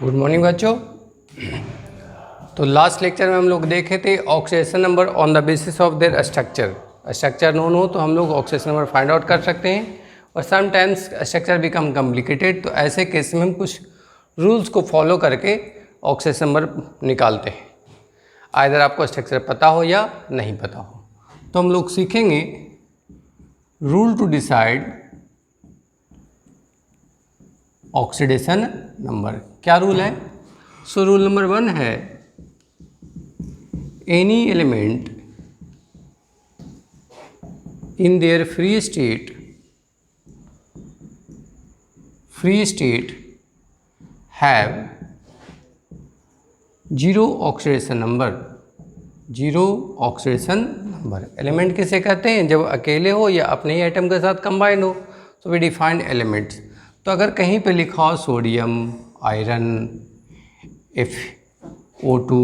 Good morning बच्चों। तो last lecture में हम लोग देखे थे oxidation number on the basis of their structure known हो तो हम लोग ऑक्सीडेशन नंबर फाइंड आउट कर सकते हैं। और समटाइम्स स्ट्रक्चर बिकम कॉम्प्लिकेटेड, तो ऐसे केस में हम कुछ रूल्स को फॉलो करके ऑक्सीडेशन नंबर निकालते हैं, आइदर आपको स्ट्रक्चर पता हो या नहीं पता हो। तो हम लोग सीखेंगे rule to decide oxidation number. क्या रूल है? सो रूल नंबर 1 है any element in their free state have zero oxidation number. Element किसे कहते हैं? जब अकेले हो या अपने ही एटम के साथ कंबाइंड हो। So we defined elements. तो अगर कहीं पे लिखा हो sodium, iron, FO2,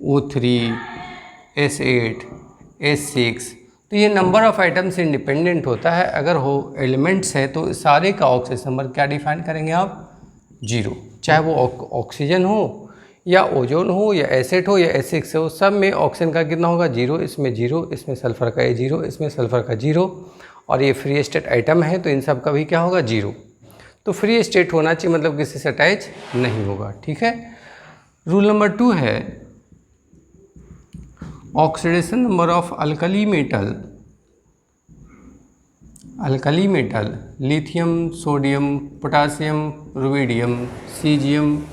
O3, S8, S6, तो ये नंबर ऑफ आइटम्स इंडिपेंडेंट होता है। अगर हो एलिमेंट्स है तो सारे का ऑक्सीजन नंबर क्या डिफाइन करेंगे आप? जीरो। चाहे वो ऑक्सीजन हो या ओजोन हो या एसिड हो या S6 हो, सब में ऑक्सीजन का कितना होगा? जीरो। इसमें जीरो, इसमें सल्फर का जीरो, इसमें सल्फर का जीरो, और ये फ्री स्टेट आइटम है तो इन सब का भी क्या होगा? जीरो। तो फ्री स्टेट होना चाहिए, मतलब किसी से अटैच नहीं होगा। ठीक है। रूल नंबर 2 है oxidation number of alkali metal lithium, sodium, potassium, rubidium, caesium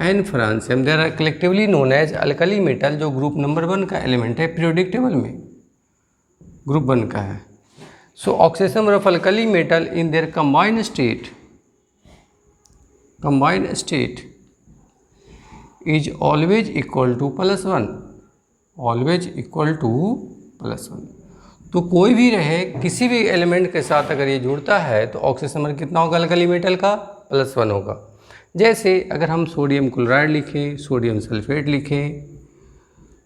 and francium, there are collectively known as alkali metal, जो ग्रुप नंबर 1 का एलिमेंट है, पीरियोडिक टेबल में ग्रुप 1 का है। So oxidation number of alkali metal in their combined state is always equal to +1, always equal to +1। तो कोई भी रहे, किसी भी एलिमेंट के साथ अगर ये जुड़ता है तो ऑक्सीडेशन नंबर कितना होगा अल्कली मेटल का? +1 होगा। जैसे अगर हम सोडियम क्लोराइड लिखें, सोडियम सल्फेट लिखें,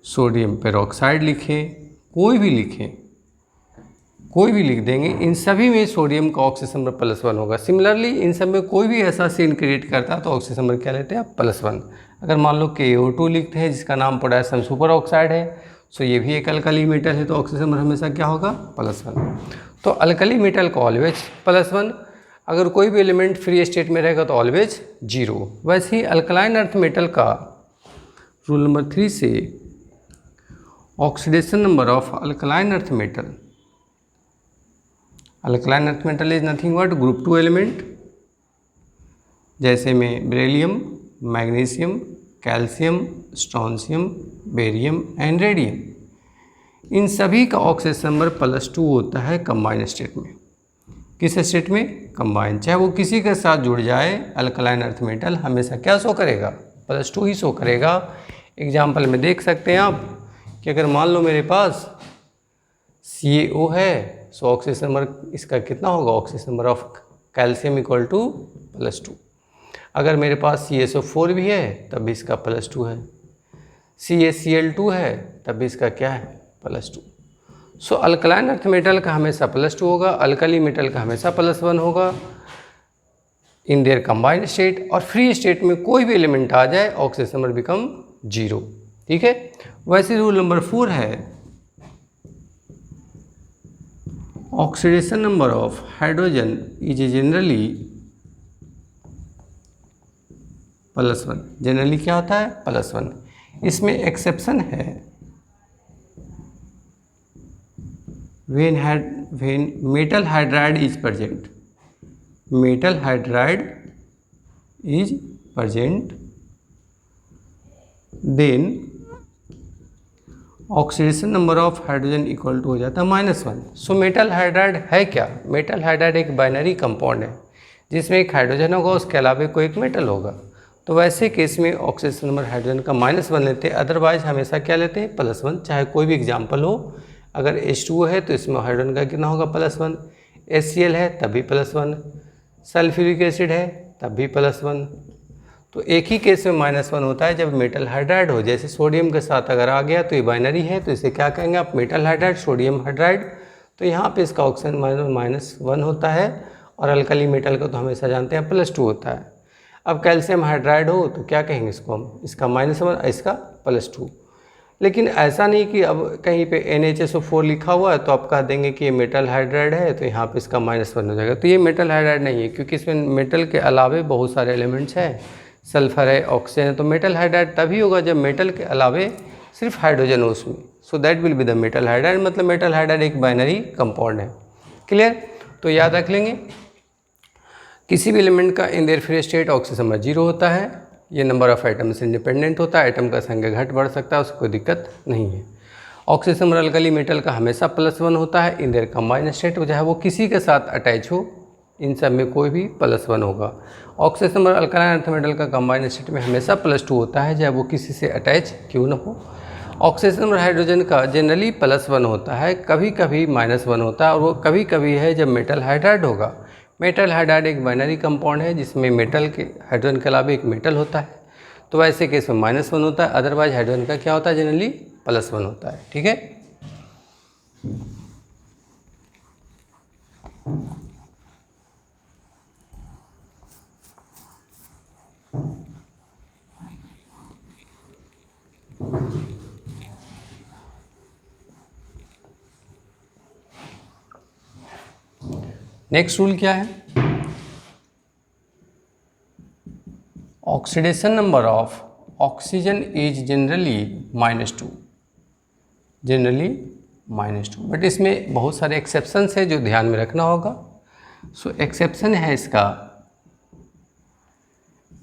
सोडियम पेरोक्साइड लिखें, कोई भी लिख देंगे, इन सभी में सोडियम का ऑक्सीडेशन नंबर +1 होगा। सिमिलरली इन सब में कोई भी ऐसा सीन क्रिएट करता है तो ऑक्सीडेशन नंबर क्या लेते हैं आप? +1। अगर मान लो KO2 लिखते हैं जिसका नाम पोटेशियम सुपर ऑक्साइड है, सो ये भी एक अल्कली मेटल है तो ऑक्सीडेशन नंबर हमेशा क्या होगा? +1। तो अल्कली मेटल का ऑलवेज +1, अगर कोई भी एलिमेंट फ्री स्टेट में रहेगा तो ऑलवेज जीरो। वैसे ही अल्कलाइन अर्थ मेटल का रूल नंबर 3 से oxidation number of alkaline earth metal is nothing but group 2 element, जैसे में beryllium, magnesium, calcium, strontium, barium and radium. इन सभी का ऑक्सीडेशन नंबर +2 होता है कंबाइंड स्टेट में। किस स्टेट में? कंबाइंड। चाहे वो किसी के साथ जुड़ जाए, अल्कलाइन अर्थ मेटल हमेशा क्या शो करेगा? +2 ही शो करेगा। एग्जाम्पल में देख सकते हैं आप कि अगर मान लो मेरे पास CaO है, सो ऑक्सीडेशन नंबर इसका कितना होगा? Oxidation number of calcium equal to +2। अगर मेरे पास CaSO4 भी है तब भी इसका +2 है, CaCl2 है तब भी इसका क्या है? +2। सो अल्कलाइन अर्थ मेटल का हमेशा +2 होगा, अल्कली मेटल का हमेशा +1 होगा इन देयर कंबाइंड स्टेट। और फ्री स्टेट में कोई भी एलिमेंट आ जाए ऑक्सीडेशन नंबर बिकम जीरो। ठीक है। वैसे रूल नंबर 4 है oxidation number of hydrogen is generally +1। Generally क्या होता है? +1। इसमें एक्सेप्शन है when metal hydride is present, then oxidation number of hydrogen equal to हो जाता है -1। सो मेटल हाइड्राइड है क्या? मेटल हाइड्राइड एक बाइनरी कंपाउंड है जिसमें एक हाइड्रोजन होगा, उसके अलावा कोई एक मेटल होगा। तो वैसे केस में ऑक्सीडेशन नंबर हाइड्रोजन का -1 लेते हैं, अदरवाइज हमेशा क्या लेते हैं? +1। चाहे कोई भी एग्जाम्पल हो, अगर H2O है तो इसमें हाइड्रोजन का कितना होगा? +1। HCl है तब भी +1, सल्फ्यूरिक एसिड है तब भी +1। तो एक ही केस में -1 होता है जब मेटल हाइड्राइड हो। जैसे सोडियम के साथ अगर आ गया तो ये बाइनरी है, तो इसे क्या कहेंगे आप? Metal hydride, sodium hydride. तो यहाँ पे इसका ऑक्सीजन -1 होता है, और अल्कली मेटल का तो हमेशा जानते हैं +2 होता है। अब कैल्शियम हाइड्राइड हो तो क्या कहेंगे इसको हम, इसका -1, इसका +2। लेकिन ऐसा नहीं कि अब कहीं पे NaHSO4 लिखा हुआ है तो आप कह देंगे कि ये मेटल हाइड्राइड है तो यहाँ पे इसका -1 हो जाएगा। तो ये मेटल हाइड्राइड नहीं है, क्योंकि इसमें मेटल के अलावे बहुत सारे एलिमेंट्स हैं, सल्फर है, ऑक्सीजन है। तो मेटल हाइड्राइड तभी होगा जब मेटल के अलावे सिर्फ हाइड्रोजन हो उसमें। So that will be the metal hydride. मतलब मेटल हाइड्राइड एक बाइनरी कंपाउंड है। क्लियर? तो याद रख लेंगे, किसी भी एलिमेंट का इन their free state oxygen number 0 होता है। ये नंबर ऑफ आइटम से इंडिपेंडेंट होता है, आइटम का संख्या घट बढ़ सकता है, उसको कोई दिक्कत नहीं है। ऑक्सीजन नंबर अल्कली मेटल का हमेशा +1 होता है इन देयर कंबाइंड स्टेट, चाहे वो किसी के साथ अटैच हो, इन सब में कोई भी +1 होगा। Oxygen number alkaline earth metal का कंबाइंड स्टेट में हमेशा +2 होता है, चाहे वो किसी से अटैच क्यों न हो। ऑक्सीजन नंबर हाइड्रोजन का जनरली +1 होता है, कभी कभी -1 होता है, और वो कभी कभी है जब मेटल हाइड्राइड होगा। मेटल हाइड्राइड एक बाइनरी कंपाउंड है जिसमें मेटल के हाइड्रोजन के अलावा एक मेटल होता है, तो वैसे केस में -1 होता है। अदरवाइज हाइड्रोजन का क्या होता है, जनरली +1 होता है। ठीक है। नेक्स्ट रूल क्या है, oxidation number of oxygen is generally -2, generally -2। But इसमें बहुत सारे एक्सेप्शंस है जो ध्यान में रखना होगा। सो एक्सेप्शन है इसका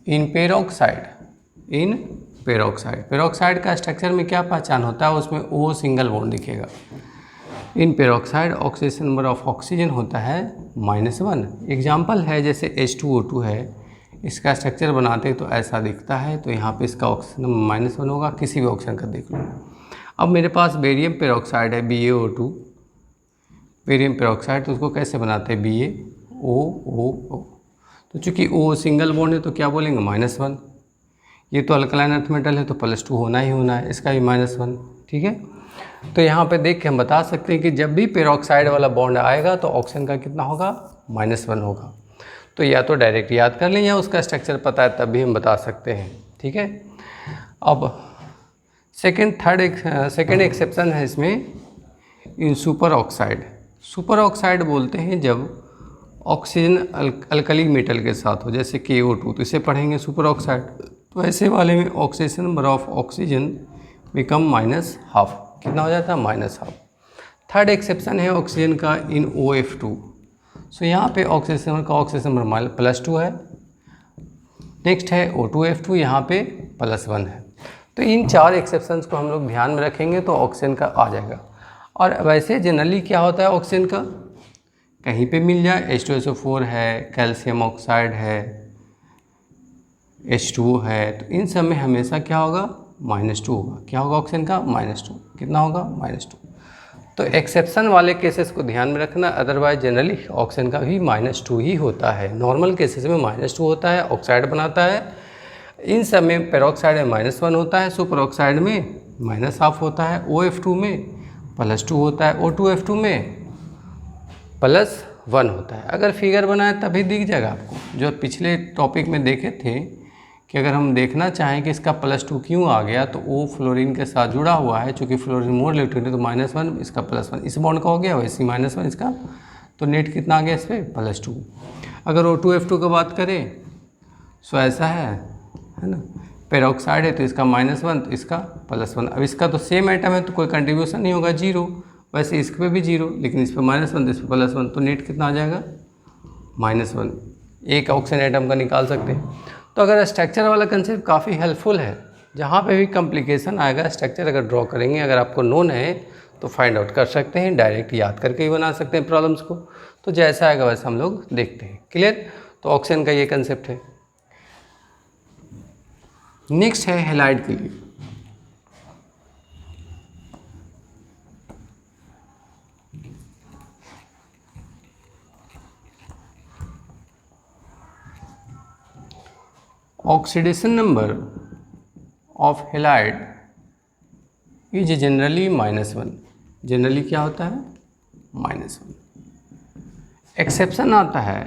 इन पेरोक्साइड, इन पेरोक्साइड। पेरोक्साइड का स्ट्रक्चर में क्या पहचान होता है, उसमें O सिंगल बॉन्ड दिखेगा। In peroxide oxidation number of oxygen होता है -1। एग्जाम्पल है जैसे H2O2 है, इसका स्ट्रक्चर बनाते तो ऐसा दिखता है, तो यहाँ पे इसका ऑक्सीजन नंबर -1 होगा। किसी भी ऑक्सीजन का देख लो। अब मेरे पास बेरियम पेरोक्साइड है BaO2, बेरियम पेरोक्साइड, तो उसको कैसे बनाते हैं, BaOO। तो चूँकि O सिंगल बॉन्ड है तो क्या बोलेंगे, -1। ये तो अल्कलाइन अर्थ मेटल है तो +2 होना ही होना है, इसका भी -1। ठीक है। तो यहाँ पे देख के हम बता सकते हैं कि जब भी पेरोक्साइड वाला बॉन्ड आएगा तो ऑक्सीजन का कितना होगा, -1 होगा। तो या तो डायरेक्ट याद कर लें या उसका स्ट्रक्चर पता है तब भी हम बता सकते हैं। ठीक है। अब सेकेंड एक्सेप्शन है इसमें इन सुपर ऑक्साइड। सुपर ऑक्साइड बोलते हैं जब ऑक्सीजन अल्कली मेटल के साथ हो, जैसे KO2, तो इसे पढ़ेंगे सुपर ऑक्साइड। तो ऐसे वाले में oxidation number of oxygen become -12, कितना हो जाता है, -12। थर्ड एक्सेप्शन है ऑक्सीजन का इन OF2। सो यहाँ पे ऑक्सीजन का ऑक्सीजन नंबर +2 है। नेक्स्ट है O2F2, यहाँ पे +1 है। तो इन 4 एक्सेप्शंस को हम लोग ध्यान में रखेंगे तो ऑक्सीजन का आ जाएगा। और वैसे जनरली क्या होता है ऑक्सीजन का, कहीं पे मिल जाए, H2SO4 है, कैल्शियम ऑक्साइड है, H2O है, तो इन सब में हमेशा क्या होगा, -2 होगा। क्या होगा ऑक्सीजन का, -2। कितना होगा, -2। तो एक्सेप्शन वाले केसेस को ध्यान में रखना, अदरवाइज जनरली ऑक्सीजन का भी -2 ही होता है। नॉर्मल केसेस में -2 होता है, ऑक्साइड बनाता है। इन सब में पेरोक्साइड में -1 होता है, सुपर ऑक्साइड में -12 होता है, OF2 में +2 होता है, O2F2 में +1 होता है। अगर फिगर बनाए तभी दिख जाएगा आपको। जो पिछले टॉपिक में देखे थे कि अगर हम देखना चाहें कि इसका +2 क्यों आ गया, तो O फ्लोरीन के साथ जुड़ा हुआ है, चूँकि फ्लोरीन मोर इलेक्ट्रॉन है तो -1, इसका +1, इस बॉन्ड का हो गया, वैसे ही -1 इसका, तो नेट कितना आ गया इस पर, +2। अगर O2F2 की बात करें सो ऐसा है ना, पेरोक्साइड है तो इसका -1, तो इसका +1। अब इसका तो सेम आइटम है तो कोई कंट्रीब्यूशन नहीं होगा, 0। वैसे इस पे भी 0, लेकिन इस पर -1 तो इस पर +1, तो नेट कितना आ जाएगा, -1। एक ऑक्सीजन आइटम का निकाल सकते हैं। तो अगर स्ट्रक्चर वाला कंसेप्ट काफ़ी हेल्पफुल है, जहाँ पे भी कॉम्प्लिकेशन आएगा स्ट्रक्चर अगर ड्रॉ करेंगे, अगर आपको नोन है तो फाइंड आउट कर सकते हैं, डायरेक्ट याद करके ही बना सकते हैं प्रॉब्लम्स को। तो जैसा आएगा वैसा हम लोग देखते हैं। क्लियर? तो ऑक्सीजन का ये कंसेप्ट है। नेक्स्ट है हैलाइड के लिए। Oxidation number of halide is generally -1। Generally क्या होता है, -1। एक्सेप्शन आता है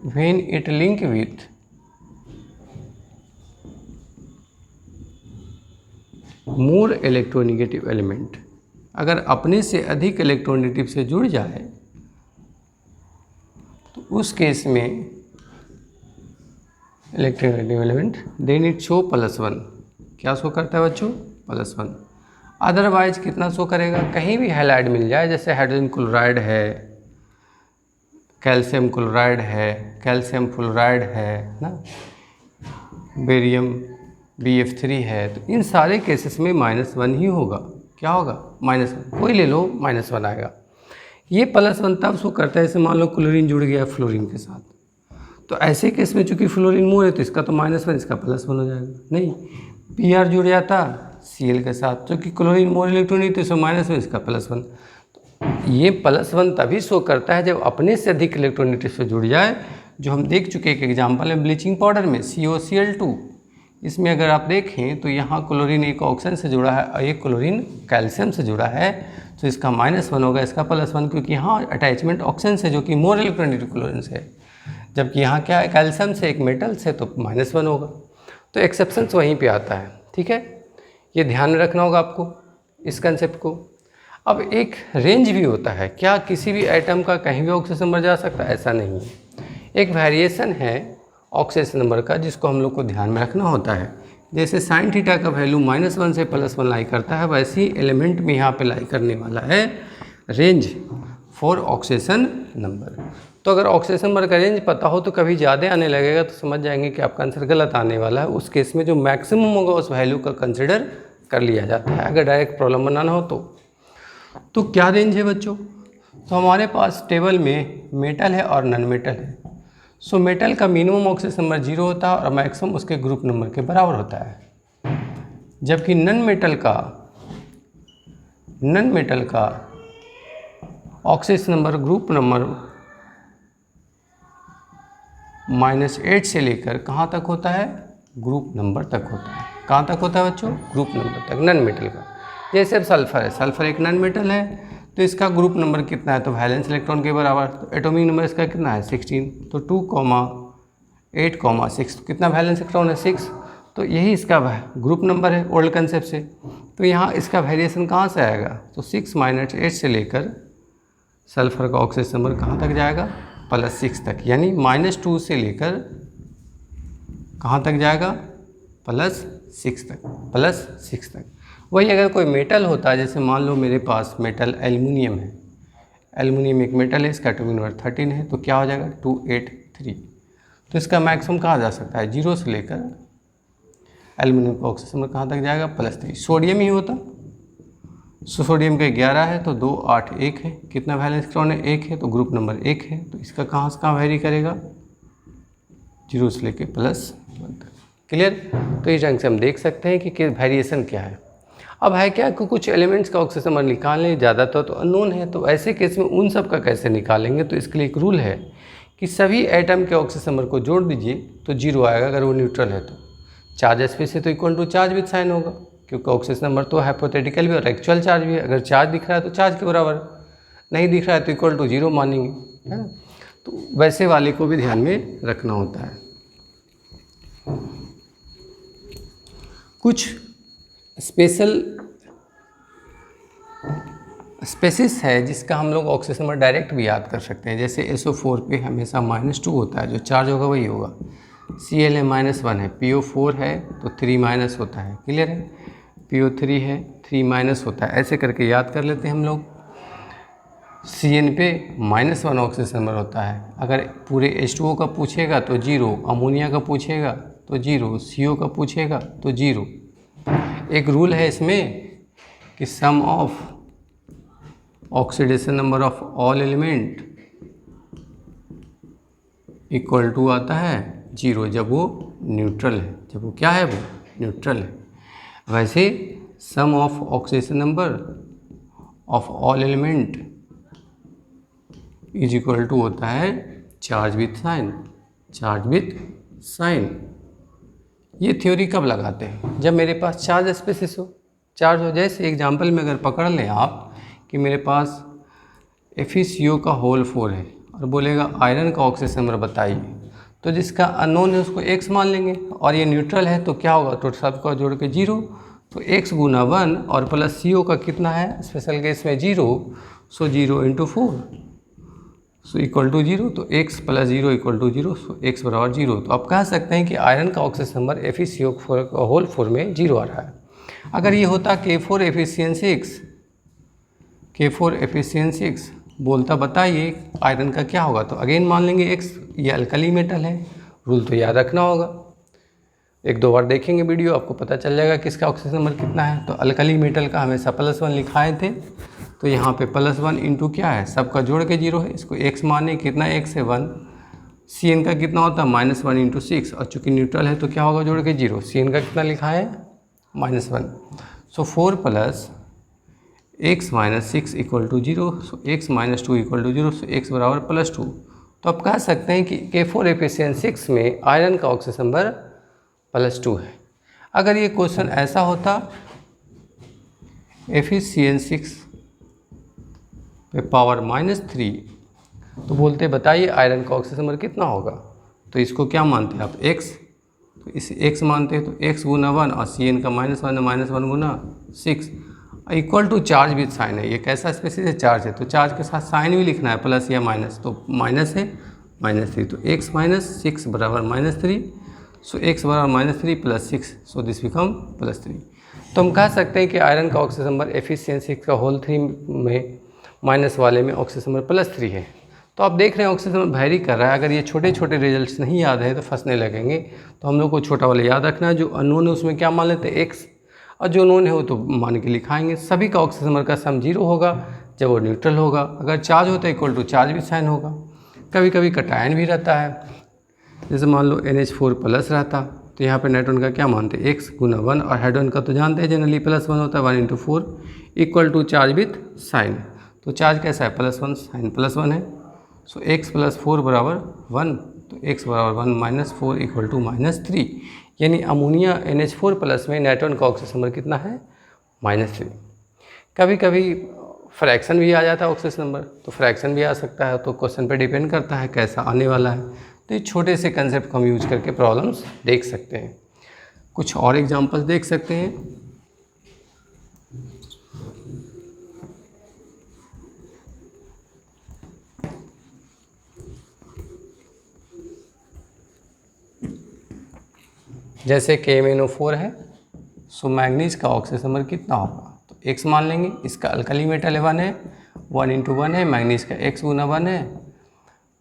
when it link with more electronegative element, अगर अपने से अधिक इलेक्ट्रोनेगेटिव से जुड़ जाए तो उस केस में electronegative element then it show +1। क्या शो करता है बच्चों? +1। अदरवाइज कितना शो करेगा? कहीं भी हैलाइड मिल जाए, जैसे हाइड्रोजन क्लोराइड है, कैल्शियम क्लोराइड है, कैल्शियम फ्लोराइड है ना, बेरियम BF3 है, तो इन सारे केसेस में -1 ही होगा। क्या होगा? -1। कोई ले लो -1 आएगा। ये +1 तब शो करता है, जैसे मान लो क्लोरीन जुड़ गया फ्लोरीन के साथ, तो ऐसे केस में चूंकि फ्लोरीन मोर है तो इसका तो -1, इसका +1 हो जाएगा। नहीं, Pr जुड़ जाता Cl के साथ, चूँकि क्लोरीन मोर इलेक्ट्रॉन नहीं तो इसमें -1, इसका +1। तो ये +1 तभी शो करता है जब अपने से अधिक इलेक्ट्रोनेगेटिव से जुड़ जाए, जो हम देख चुके एक एग्जाम्पल है ब्लीचिंग पाउडर में COCl2। इसमें अगर आप देखें तो यहाँ क्लोरीन एक ऑक्सीजन से जुड़ा है और एक क्लोरीन कैल्शियम से जुड़ा है, तो इसका -1 होगा, इसका +1, क्योंकि यहाँ अटैचमेंट ऑक्सीजन से जो कि मोर इलेक्ट्रोनेगेटिव क्लोरीन से है, जबकि यहाँ क्या है कैल्शियम से एक मेटल से, तो -1 होगा। तो एक्सेप्शंस वहीं पे आता है। ठीक है, ये ध्यान में रखना होगा आपको इस कंसेप्ट को। अब एक रेंज भी होता है, क्या किसी भी एटम का कहीं भी ऑक्सीजन नंबर जा सकता है? ऐसा नहीं है। एक वेरिएशन है ऑक्सीजन नंबर का जिसको हम लोग को ध्यान में रखना होता है। जैसे साइन थीटा का वैल्यू -1 से +1 लाई करता है, वैसे ही एलिमेंट में यहाँ पे लाई करने वाला है रेंज फॉर ऑक्सीजन नंबर। तो अगर ऑक्सीजन नंबर का रेंज पता हो तो कभी ज़्यादा आने लगेगा तो समझ जाएंगे कि आपका आंसर गलत आने वाला है। उस केस में जो मैक्सिमम होगा उस वैल्यू का कंसिडर कर लिया जाता है, अगर डायरेक्ट प्रॉब्लम बनाना हो तो क्या रेंज है बच्चों? तो हमारे पास टेबल में मेटल है और नॉन मेटल है। सो मेटल का मिनिमम ऑक्सीजन नंबर 0 होता है और मैक्सिमम उसके ग्रुप नंबर के बराबर होता है, जबकि नॉन मेटल का ऑक्सीजन नंबर ग्रुप नंबर -8 से लेकर कहाँ तक होता है? ग्रुप नंबर तक होता है। कहाँ तक होता है बच्चों? ग्रुप नंबर तक, नॉन मेटल का। जैसे अब सल्फर है, सल्फर एक नॉन मेटल है, तो इसका ग्रुप नंबर कितना है? तो वैलेंस इलेक्ट्रॉन के बराबर। तो एटॉमिक नंबर इसका कितना है? 16। तो 2, 8, 6, तो कितना वैलेंस इलेक्ट्रॉन है? 6। तो यही इसका ग्रुप नंबर है ओल्ड कंसेप्ट से। तो यहाँ इसका वेरिएशन कहाँ से आएगा? तो 6 - 8 से लेकर सल्फर का ऑक्सीजन नंबर कहाँ तक जाएगा? +6 तक, यानी -2 से लेकर कहाँ तक जाएगा? +6 तक। वही अगर कोई मेटल होता है, जैसे मान लो मेरे पास मेटल एल्युमिनियम है, एल्युमिनियम एक मेटल है, इसका एटॉमिक नंबर 13 है, तो क्या हो जाएगा? 283। तो इसका मैक्सिमम कहाँ जा सकता है? 0 से लेकर एल्युमिनियम का ऑक्सीजन नंबर कहाँ तक जाएगा? +3। सोडियम ही होता, सोडियम का 11 है तो 2, 8, 1 है, कितना वैलेंस इलेक्ट्रॉन है? 1 है, तो ग्रुप नंबर 1 है, तो इसका कहाँ से कहाँ वेरी करेगा? 0 से लेके +1 तक। क्लियर? तो इस ढंग से हम देख सकते हैं कि वेरिएशन क्या है। अब है क्या कि कुछ एलिमेंट्स का ऑक्सीजन नंबर निकालने ज़्यादातर तो अननोन है, तो ऐसे केस में उन सब का कैसे निकालेंगे? तो इसके लिए एक रूल है कि सभी एटम के ऑक्सीजन नंबर को जोड़ दीजिए तो 0 आएगा अगर वो न्यूट्रल है तो। चार्ज स्पेस है तो equal to charge with sign होगा, क्योंकि ऑक्सीजन नंबर तो हाइपोथेटिकल भी और एक्चुअल चार्ज भी है। अगर चार्ज दिख रहा है तो चार्ज के बराबर, नहीं दिख रहा है तो इक्वल टू 0 मानेंगे, है ना। तो वैसे वाले को भी ध्यान में रखना होता है। कुछ स्पेसिस है जिसका हम लोग ऑक्सीजन नंबर डायरेक्ट भी याद कर सकते हैं। जैसे SO4 पे हमेशा -2 होता है, जो चार्ज होगा वही होगा। Cl है -1 है, PO4 है तो 3- होता है। क्लियर है? PO3 है 3- होता है। ऐसे करके याद कर लेते हैं हम लोग। Cn पे -1 ऑक्सीजन नंबर होता है। अगर पूरे H2O का पूछेगा तो 0, अमोनिया का पूछेगा तो 0, CO का पूछेगा तो 0। एक रूल है इसमें कि sum of oxidation number of all element equal to आता है 0 जब वो न्यूट्रल है। जब वो क्या है? वो न्यूट्रल है। वैसे sum of oxidation number of all element is equal to होता है चार्ज विथ साइन। ये थ्योरी कब लगाते हैं? जब मेरे पास चार्ज स्पेसिस हो, चार्ज हो। जैसे एग्जांपल में अगर पकड़ लें आप कि मेरे पास FeCO का होल 4 है और बोलेगा आयरन का ऑक्सीजन नंबर बताइए, तो जिसका अननोन है उसको x मान लेंगे और ये न्यूट्रल है तो क्या होगा, तो सबको जोड़ के 0, तो x गुना 1 और प्लस CO का कितना है स्पेशल केस में 0, सो 0 × 4 सो इक्वल टू 0, तो x + 0 = 0, सो x बराबर 0। तो आप कह सकते हैं कि आयरन का ऑक्सीजन नंबर FeCO होल 4 में 0 आ रहा है। अगर ये होता K4 एफिशिएंसी 6 बोलता बताइए आयरन का क्या होगा, तो अगेन मान लेंगे x, ये अल्कली मेटल है, रूल तो याद रखना होगा, एक दो बार देखेंगे वीडियो आपको पता चल जाएगा किसका ऑक्सीजन नंबर कितना है। तो अल्कली मेटल का हमेशा +1 लिखाए थे, तो यहाँ पे +1 इंटू क्या है, सबका जोड़ के 0 है, इसको x माने, कितना x है 1, CN का कितना होता है -1 × 6, और चूँकि न्यूट्रल है तो क्या होगा जोड़ के 0, CN का कितना लिखा है -1, सो 4 + x - 6 = 0, so x - 2 = 0, so x बराबर +2। तो आप कह सकते हैं कि K4 एफिशिएंसी 6 में आयरन का ऑक्सीजन नंबर +2 है। अगर ये क्वेश्चन ऐसा होता एफिशिएंसी 6 पे पावर -3 तो बोलते बताइए आयरन का ऑक्सीजन नंबर कितना होगा, तो इसको क्या मानते हैं आप x, तो इसे x मानते हैं, तो x गुना 1 और CN का -1 गुना 6 equal to charge with sign है, ये कैसा स्पेसिस है चार्ज है, तो चार्ज के साथ साइन भी लिखना है प्लस या माइनस, तो माइनस है -3, तो x - 6 बराबर -3, सो x बराबर -3 + 6, सो दिस बिकम +3। तो हम कह सकते हैं कि आयरन का ऑक्सीजन नंबर एफिशिएंसी का होल 3 में माइनस वाले में ऑक्सीजन नंबर +3 है। तो आप देख रहे हैं ऑक्सीजन नंबर वेरी कर रहा है, अगर ये छोटे छोटे रिजल्ट्स नहीं याद है तो फंसने लगेंगे। तो हम लोग को छोटा वाला याद रखना है, जो अननोन है उसमें क्या मान लेते हैं x, और जो नोन है वो तो मान के लिखाएंगे। सभी का ऑक्सीजन नंबर का सम 0 होगा जब वो न्यूट्रल होगा, अगर चार्ज होता है इक्वल टू चार्ज भी साइन होगा। कभी कभी कटायन भी रहता है, जैसे मान लो NH4+ रहता, तो यहाँ पे नाइट्रोजन का क्या मानते हैं x गुना 1, और हाइड्रोजन का तो जानते हैं जनरली +1 होता है 1 × 4 equal to charge with sign, तो चार्ज कैसा है +1, साइन +1 है, सो x + 4 बराबर 1, तो x बराबर 1 - 4 = -3, यानी अमोनिया NH4+ में नाइट्रोजन का ऑक्सीजन नंबर कितना है -3। कभी कभी फ्रैक्शन भी आ जाता है ऑक्सीजन नंबर, तो फ्रैक्शन भी आ सकता है, तो क्वेश्चन पे डिपेंड करता है कैसा आने वाला है। तो ये छोटे से कंसेप्ट को हम यूज करके प्रॉब्लम्स देख सकते हैं। कुछ और एग्जांपल्स देख सकते हैं। जैसे KMnO4 है, सो मैग्नीज का ऑक्सीजन नंबर कितना होगा, तो x मान लेंगे, इसका अल्कली मेटल 1 है, 1 × 1 है, मैग्नीज का x गुना 1 है,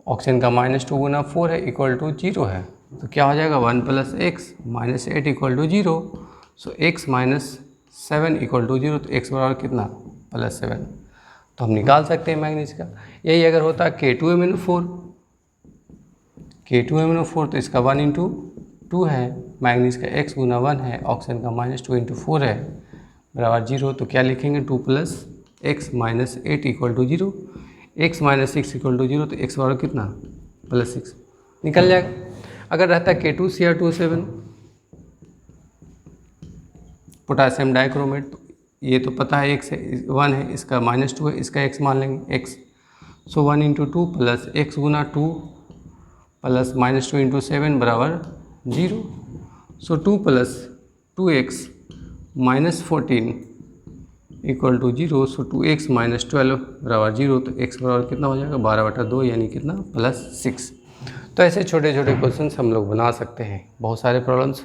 ऑक्सीजन का -2 गुना 4 है इक्वल टू 0 है, तो क्या हो जाएगा 1 + x -8 = 0, सो x - 7 = 0, तो x बराबर कितना +7, तो हम निकाल सकते हैं मैग्नीज का। यही अगर होता K2MnO4 तो इसका 1 × 2 है, मैग्नीज का x गुना 1 है, ऑक्सीजन का -2 × 4 है बराबर 0, तो क्या लिखेंगे 2 + x - 8 = 0, x - 6 = 0, तो x बराबर कितना +6 निकल जाएगा। अगर रहता K2Cr2O7 पोटासियम डाइक्रोमेट, तो ये तो पता है x 1 है, इसका -2 है, इसका x मान लेंगे x, सो 1 × 2 + x गुना 2 + -2 × 7 बराबर 0, सो 2 + 2x - 14 = 0, सो 2x - 12 बराबर 0, तो x बराबर कितना हो जाएगा 12/2, यानी कितना +6। तो ऐसे छोटे छोटे क्वेश्चंस हम लोग बना सकते हैं। बहुत सारे प्रॉब्लम्स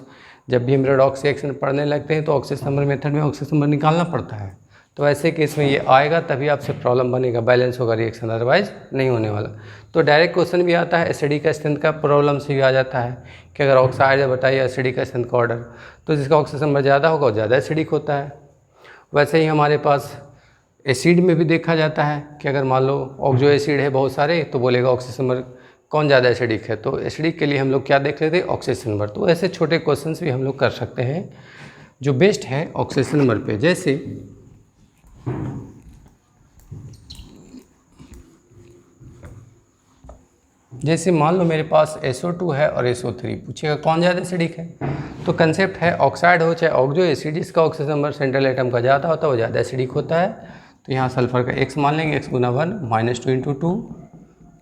जब भी हम रेडॉक्स रिएक्शन पढ़ने लगते हैं तो ऑक्सीजन नंबर मेथड में ऑक्सीजन नंबर निकालना पड़ता है, तो ऐसे केस में ये आएगा तभी आपसे प्रॉब्लम बनेगा, बैलेंस होगा रिएक्शन, अदरवाइज नहीं होने वाला। तो डायरेक्ट क्वेश्चन भी आता है, एसिडिक का स्ट्रेंथ का प्रॉब्लम से भी आ जाता है कि अगर ऑक्साइड है बताइए एसिडिक का स्ट्रेंथ का ऑर्डर, तो जिसका ऑक्सीजन नंबर ज़्यादा होगा वो ज़्यादा एसिडिक होता है। वैसे ही हमारे पास एसिड में भी देखा जाता है कि अगर मान लो ऑक्जो एसिड है बहुत सारे, तो बोलेगा ऑक्सीजन नंबर कौन ज़्यादा एसिडिक है, तो एसिडिक के लिए हम लोग क्या देख लेते हैं ऑक्सीजन नंबर। तो ऐसे छोटे क्वेश्चंस भी हम लोग कर सकते हैं जो बेस्ड है ऑक्सीजन नंबर पे। जैसे मान लो मेरे पास SO2 है और SO3, पूछेगा कौन ज़्यादा एसिडिक है, तो कंसेप्ट है ऑक्साइड हो चाहे ऑक्जो एसिड, जिसका ऑक्सीजन नंबर सेंट्रल एटम का ज़्यादा होता है वो ज़्यादा एसिडिक होता है। तो यहाँ सल्फर का x मान लेंगे, x गुना 1 -2 × 2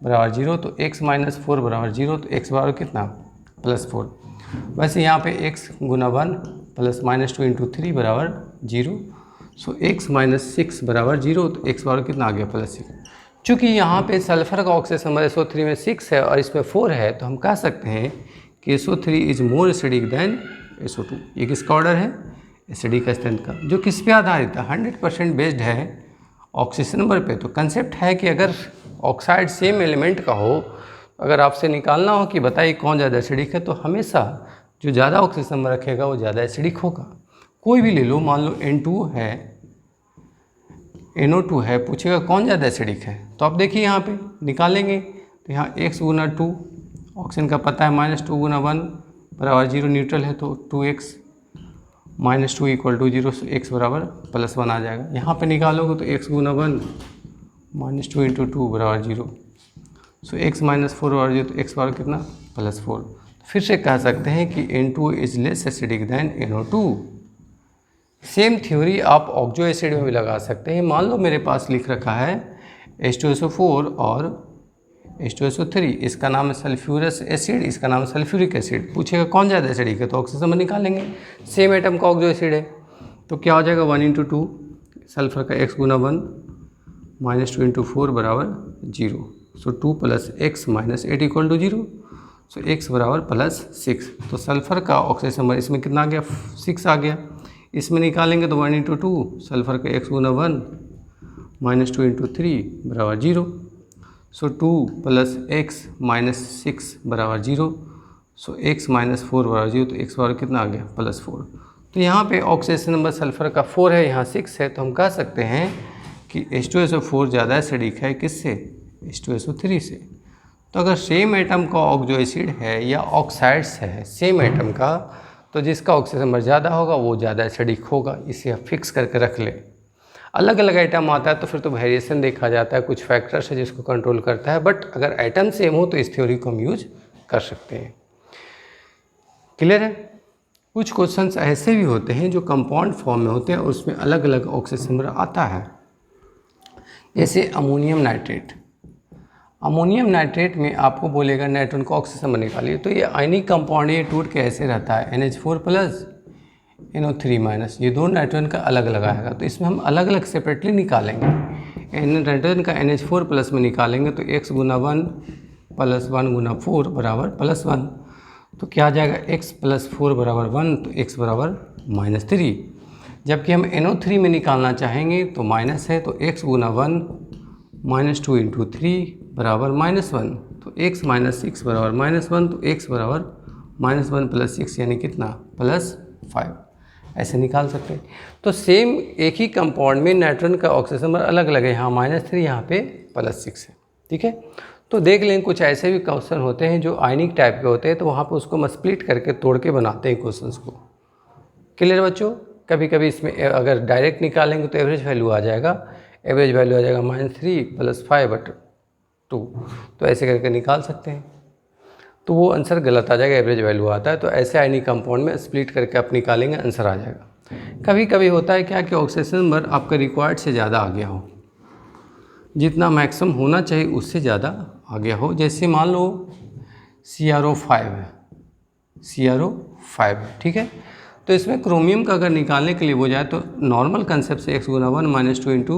बराबर 0, तो x माइनस 4 बराबर 0, तो x बराबर कितना +4। वैसे यहाँ पे x गुना 1 प्लस माइनस 2 इंटू 3 बराबर 0, सो x माइनस 6 बराबर 0, तो x बराबर कितना आ गया +6। चूँकि यहाँ पे सल्फर का ऑक्सीजन नंबर SO3 में 6 है और इसमें 4 है, तो हम कह सकते हैं कि SO3 is more acidic then SO2। ये किसका ऑर्डर है? एसिडिक स्ट्रेंथ का, जो किस पे आधारित है? 100% बेस्ड है ऑक्सीजन नंबर पे। तो कंसेप्ट है कि अगर ऑक्साइड सेम एलिमेंट का हो, अगर आपसे निकालना हो कि बताइए कौन ज़्यादा एसिडिक है, तो हमेशा जो ज़्यादा ऑक्सीजन नंबर रखेगा वो ज़्यादा एसिडिक होगा। कोई भी ले लो, मान लो N2 है, NO2 है, पूछेगा कौन ज़्यादा एसिडिक है, तो आप देखिए यहाँ पे निकालेंगे, तो यहाँ x गुना 2, ऑक्सीजन का पता है -2 गुना 1 बराबर 0, न्यूट्रल है तो 2x -2 equal to 0, so x बराबर +1 आ जाएगा। यहाँ पे निकालोगे तो x गुना 1 -2 इंटू 2 बराबर 0, सो x माइनस 4 बराबर 0, तो x बराबर कितना +4। फिर से कह सकते हैं कि N2 is less acidic than NO2। Same theory आप ऑक्जो एसिड में भी लगा सकते हैं। मान लो मेरे पास लिख रखा है H2SO4 और H2SO3, इसका नाम है सल्फ्यूरस एसिड, इसका नाम है सल्फ्यूरिक एसिड। पूछेगा कौन ज़्यादा एसिडिक है, तो ऑक्सीजन में निकालेंगे, सेम एटम का ऑक्जो एसिड है, तो क्या हो जाएगा 1 इंटू 2 सल्फर का x गुना 1 -2 इंटू 4 बराबर 0, so 2 plus x minus 8 equal to 0, so x बराबर +6। तो सल्फर का ऑक्सीजन नंबर इसमें कितना आ गया? 6 आ गया। इसमें निकालेंगे तो 1 इंटू 2 सल्फर का x गुना 1 -2 इंटू 3 बराबर 0, सो 2 प्लस x माइनस 6 बराबर 0, सो x माइनस 4 बराबर 0, तो x बराबर कितना आ गया +4। तो यहाँ पे ऑक्सीजन नंबर सल्फर का 4 है, यहाँ 6 है, तो हम कह सकते हैं कि H2SO4 ज़्यादा एसिडिक है किससे? H2SO3 से। तो अगर सेम एटम का ऑक्जो एसिड है या ऑक्साइड्स है सेम एटम का, तो जिसका ऑक्सीजन नंबर ज़्यादा होगा वो ज़्यादा एसिडिक होगा, इसे आप फिक्स करके रख ले। अलग अलग आइटम आता है तो फिर तो वेरिएशन देखा जाता है, कुछ फैक्टर्स है जिसको कंट्रोल करता है, बट अगर आइटम सेम हो तो इस थ्योरी को हम यूज कर सकते हैं। क्लियर है? कुछ क्वेश्चंस ऐसे भी होते हैं जो कंपाउंड फॉर्म में होते हैं और उसमें अलग अलग ऑक्सीजन नंबर आता है, जैसे अमोनियम नाइट्रेट। अमोनियम नाइट्रेट में आपको बोलेगा नाइट्रोजन का ऑक्सीजन नंबर निकालिए, तो ये आयनिक कंपाउंड ये टूट के ऐसे रहता है NH4 प्लस NO3 माइनस, ये दो नाइट्रोजन का अलग अलग आएगा, तो इसमें हम अलग अलग सेपरेटली निकालेंगे। नाइट्रोजन का NH4 प्लस में निकालेंगे तो x गुना 1 प्लस 1 गुना 4 बराबर +1, तो क्या आ जाएगा x प्लस 4 बराबर 1, तो x बराबर -3। जबकि हम NO3 में निकालना चाहेंगे तो माइनस है, तो x गुना 1 -2 इंटू 3 बराबर -1, तो x माइनस 6 बराबर -1, तो x बराबर -1 प्लस 6 यानी कितना +5, ऐसे निकाल सकते हैं। तो सेम एक ही कंपाउंड में नाइट्रोजन का ऑक्सीजन नंबर अलग अलग है, यहाँ -3 यहाँ पे +6 है। ठीक है, तो देख लें कुछ ऐसे भी क्वेश्चन होते हैं जो आयनिक टाइप के होते हैं, तो वहाँ पे उसको हम स्प्लिट करके तोड़ के बनाते हैं क्वेश्चंस को। क्लियर बच्चों? कभी कभी इसमें अगर डायरेक्ट निकालेंगे तो एवरेज वैल्यू आ जाएगा, एवरेज वैल्यू आ जाएगा -3 + 5/2, तो ऐसे करके निकाल सकते हैं, तो वो आंसर गलत आ जाएगा, एवरेज वैल्यू आता है। तो ऐसे आयनिक कंपाउंड में स्प्लिट करके आप निकालेंगे, आंसर आ जाएगा। कभी कभी होता है क्या कि ऑक्सीजन नंबर आपका रिक्वायर्ड से ज़्यादा आ गया हो, जितना मैक्सिमम होना चाहिए उससे ज़्यादा आ गया हो, जैसे मान लो CrO5 है, CrO5 है, ठीक है, तो इसमें क्रोमियम का अगर निकालने के लिए हो जाए तो नॉर्मल कंसेप्ट से x गुना 1 -2 इंटू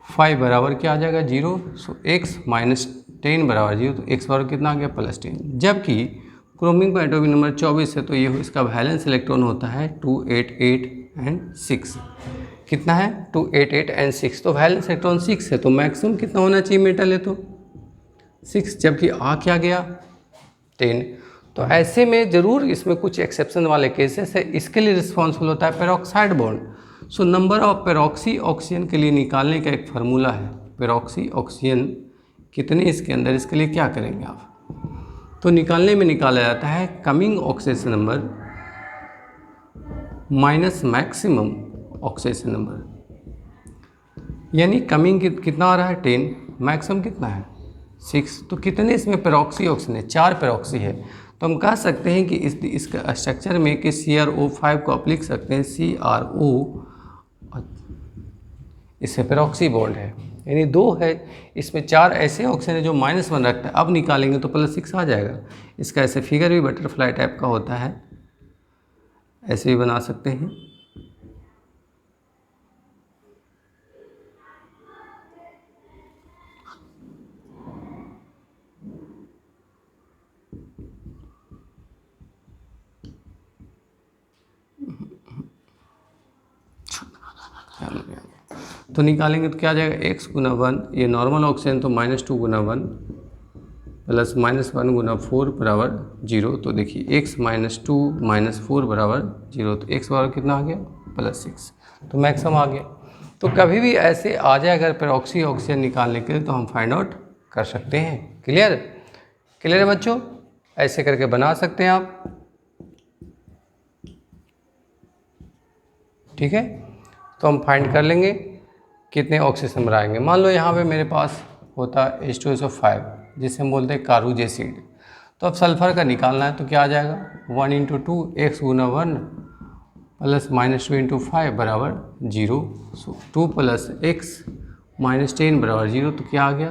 5 बराबर क्या आ जाएगा 0, सो x -10 बराबर 0, तो x बराबर कितना आ गया +10। जबकि क्रोमियम का एटॉमिक नंबर 24 है, तो ये इसका वैलेंस इलेक्ट्रॉन होता है 288 एंड 6। कितना है? 288 एंड 6, तो वैलेंस इलेक्ट्रॉन 6 है, तो मैक्सिमम कितना होना चाहिए मेटल है तो 6, जबकि आ क्या गया 10। तो ऐसे में ज़रूर इसमें कुछ एक्सेप्शन वाले केसेस है, इसके लिए रिस्पॉन्सिबल होता है peroxide bond. So number of peroxy oxygen के लिए निकालने का एक फार्मूला है, पेरोक्सी ऑक्सीजन कितने इसके अंदर, इसके लिए क्या करेंगे आप, तो निकालने में निकाला जाता है coming oxygen number minus maximum oxygen number, यानी कमिंग कितना आ रहा है 10, मैक्सिमम कितना है 6, तो कितने इसमें पेरोक्सी ऑक्सीजन है, 4 पेरोक्सी है। तो हम कह सकते हैं कि इसका स्ट्रक्चर में कि CrO5 को आप लिख सकते हैं CrO, इससे पेरोक्सी बॉन्ड है, यानी 2 है, इसमें 4 ऐसे ऑक्सीजन है जो -1 रखता है, अब निकालेंगे तो +6 आ जाएगा। इसका ऐसे फिगर भी बटरफ्लाई टाइप का होता है, ऐसे भी बना सकते हैं। तो निकालेंगे तो क्या आ जाएगा, x गुना 1, ये नॉर्मल ऑक्सीजन तो -2 गुना 1 प्लस -1 गुना 4 बराबर 0। तो देखिए x -2 -4 बराबर 0, तो x बराबर कितना आ गया, +6। तो मैक्सिमम आ गया। तो कभी भी ऐसे आ जाए अगर पेरोक्सी ऑक्सीजन निकालने के लिए तो हम फाइंड आउट कर सकते हैं। क्लियर क्लियर है बच्चों, ऐसे करके बना सकते हैं आप। ठीक है, तो हम फाइंड कर लेंगे कितने ऑक्सीजन नंबर आएंगे। मान लो यहाँ पे मेरे पास होता है H2SO5 जिसे हम बोलते हैं कारूज एसिड। तो अब सल्फर का निकालना है तो क्या आ जाएगा, 1 × 2 x गुना 1 प्लस -2 × 5 बराबर 0। 2 + x -10 बराबर 0। तो क्या आ गया,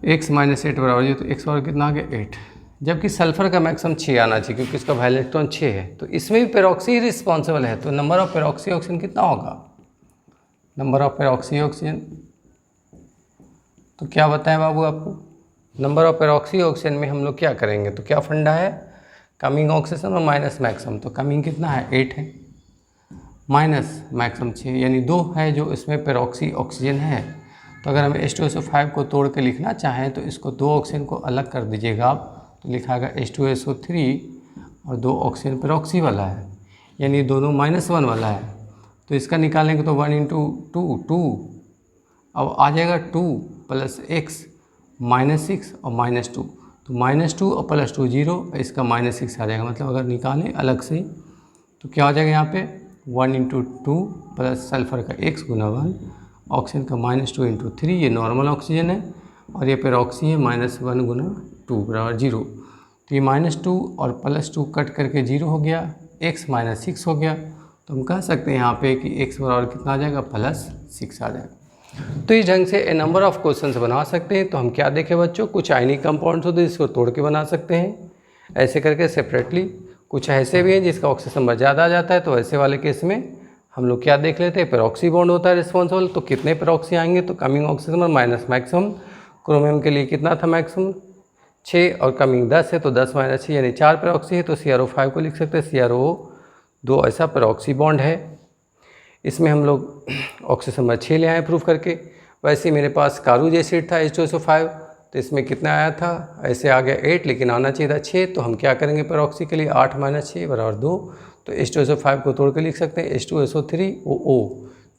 x - 8 बराबर 0। तो x बराबर कितना आ गया, 8। जबकि सल्फर का मैक्सिमम 6 आना चाहिए क्योंकि इसका वैलेंस इलेक्ट्रॉन 6 है। तो इसमें भी पेरोक्सी रिस्पॉन्सिबल है। तो नंबर ऑफ पेरोक्सी ऑक्सीजन कितना होगा, नंबर ऑफ पेरोक्सी ऑक्सीजन, तो क्या बताएं बाबू आपको, नंबर ऑफ पेरोक्सी ऑक्सीजन में हम लोग क्या करेंगे, तो क्या फंडा है, कमिंग ऑक्सीजन और माइनस मैक्सिमम। तो कमिंग कितना है, 8 है, माइनस मैक्सिमम 6 यानी 2 है जो इसमें पेरोक्सी ऑक्सीजन है। तो अगर हम H2SO5 को तोड़ के लिखना चाहें तो इसको 2 ऑक्सीजन को अलग कर दीजिएगा आप, तो लिखाएगा H2SO3 और 2 ऑक्सीजन पेरोक्सी वाला है, यानी दोनों -1 वाला है। तो इसका निकालेंगे तो 1 × 2 2, अब आ जाएगा 2 + x -6 और -2। तो -2 और +2 0, इसका -6 आ जाएगा। मतलब अगर निकालें अलग से तो क्या हो जाएगा यहाँ पे 1 × 2 प्लस सल्फर का x गुना 1, ऑक्सीजन का -2 × 3, ये नॉर्मल ऑक्सीजन है और ये पेरोक्सी है -1 गुना 2 बराबर 0। तो ये -2 और +2 कट करके 0 हो गया, x -6 हो गया। तो हम कह सकते हैं यहाँ पे कि x बराबर कितना आ जाएगा, +6 आ जाएगा। तो इस ढंग से ए नंबर ऑफ क्वेश्चंस बना सकते हैं। तो हम क्या देखें बच्चों, कुछ आयनिक कंपाउंड्स होते हैं जिसको तोड़ के बना सकते हैं ऐसे करके सेपरेटली। कुछ ऐसे भी हैं जिसका ऑक्सीजन नंबर ज़्यादा आ जाता है, तो ऐसे वाले केस में हम लोग क्या देख लेते हैं, पेरोक्सी बॉन्ड होता है रिस्पॉन्सिबल। तो कितने पेरोक्सी आएंगे, तो coming oxygen number minus maximum. Chromium के लिए कितना था मैक्सिमम, 6 और कमिंग 10 है, तो 10 - 6 यानी 4 पेरोक्सी है। तो CrO5 को लिख सकते हैं, CrO2 ऐसा पेरोक्सी बॉन्ड है। इसमें हम लोग ऑक्सीजन नंबर 6 ले आए प्रूफ करके। वैसे मेरे पास कारूज एसिड था H2SO5, तो इसमें कितना आया था, ऐसे आ गया 8 लेकिन आना चाहिए था 6। तो हम क्या करेंगे पेरोक्सी के लिए, 8 - 6 बराबर 2। तो H2SO5 को तोड़ के लिख सकते हैं H2SO3OO।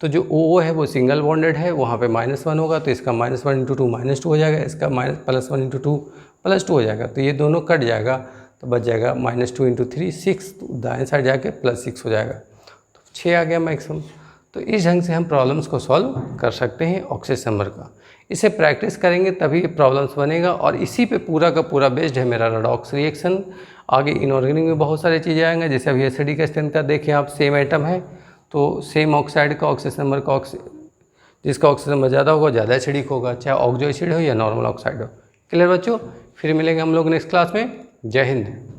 तो जो OO है वो सिंगल बॉन्डेड है, वहाँ पे -1 होगा तो इसका -1 × 2 -2 हो जाएगा, इसका +1 × 2 +2 हो जाएगा। तो ये दोनों कट जाएगा तो बच जाएगा -2 × 3 6, तो दाएँ साइड जाके +6 हो जाएगा। तो 6 आ गया मैक्सिमम। तो इस ढंग से हम प्रॉब्लम्स को सॉल्व कर सकते हैं ऑक्सीजन नंबर का। इसे प्रैक्टिस करेंगे तभी प्रॉब्लम्स बनेगा। और इसी पे पूरा का पूरा बेस्ड है मेरा रेडॉक्स रिएक्शन। आगे इनऑर्गेनिक में बहुत सारी चीज़ें आएंगे, जैसे अभी एसिडिक स्ट्रेंथ का देखें आप, सेम एटम है तो सेम ऑक्साइड का ऑक्सीजन नंबर का जिसका ऑक्सीजन नंबर ज़्यादा होगा ज़्यादा एसिडिक होगा, चाहे ऑक्जो एसिड हो या नॉर्मल ऑक्साइड हो। क्लियर बच्चों, फिर मिलेंगे हम लोग नेक्स्ट क्लास में। जय हिंद।